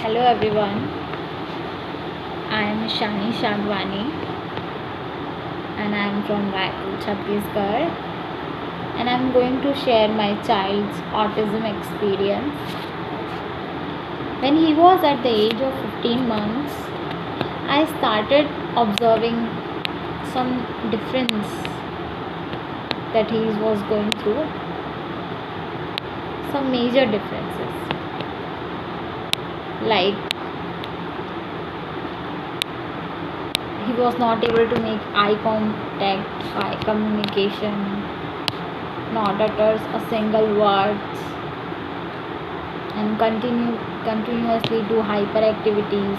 Hello everyone, I am Shani Shadwani and I am from Raipur, Chhattisgarh, and I am going to share my child's autism experience. When he was at the age of 15 months, I started observing some difference that he was going through, some major differences, like he was not able to make eye contact, eye communication, not utters a single word, and continuously do hyperactivities,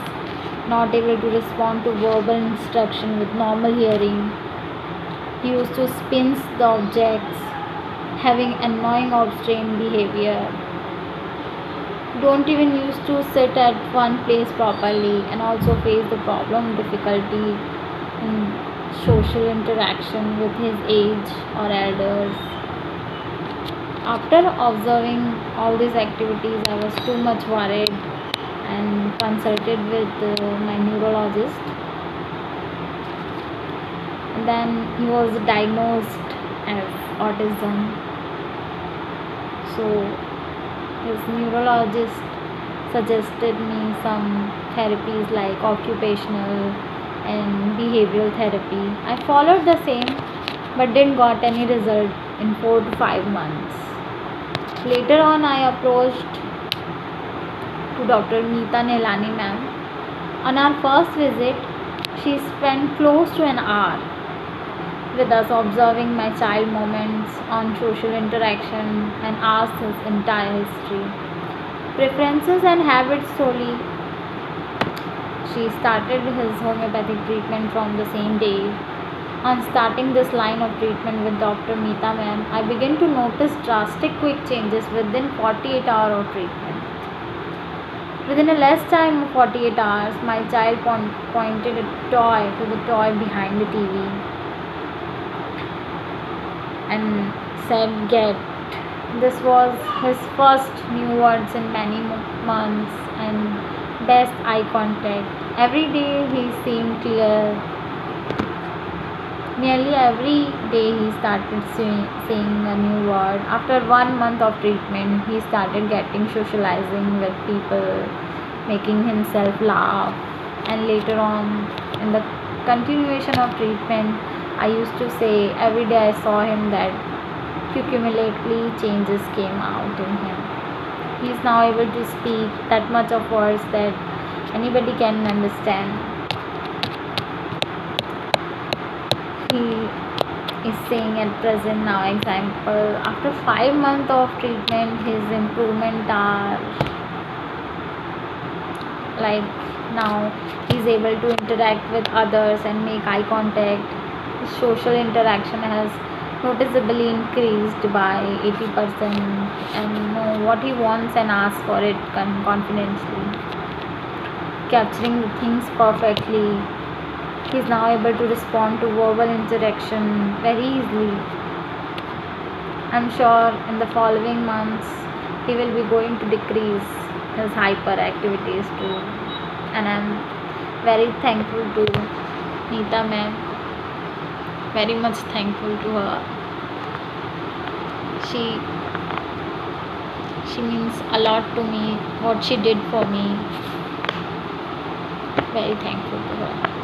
not able to respond to verbal instruction with normal hearing. He used to spin the objects, having annoying obstinate behavior, don't even used to sit at one place properly, and also face the problem difficulty in social interaction with his age or elders. After observing all these activities, I was too much worried and consulted with my neurologist, and then he was diagnosed as autism. So his neurologist suggested me some therapies like occupational and behavioral therapy. I followed the same but didn't got any result in 4 to 5 months. Later on, I approached to Dr. Meeta Nelani ma'am. On our first visit, she spent close to an hour with us observing my child moments on social interaction and asked his entire history, preferences and habits slowly. She started his homeopathic treatment from the same day. On starting this line of treatment with Dr. Meeta ma'am, I began to notice drastic quick changes within 48 hours of treatment. Within a less time of 48 hours, my child pointed a toy to the toy behind the TV and said get. This was his first new words in many months and best eye contact. Every day he seemed clear. Nearly every day he started saying a new word. After 1 month of treatment, he started getting socializing with people, making himself laugh. And later on, in the continuation of treatment, I used to say every day I saw him that cumulatively changes came out in him. He is now able to speak that much of words that anybody can understand. He is saying at present now, example, after 5 months of treatment, his improvement are like now he is able to interact with others and make eye contact. His social interaction has noticeably increased by 80% and know what he wants and asks for it confidently, capturing the things perfectly. He is now able to respond to verbal interaction very easily. I'm sure in the following months he will be going to decrease his hyperactivities too, and I'm very thankful to Neeta ma'am, very much thankful to her. She means a lot to me, what she did for me. Very thankful to her.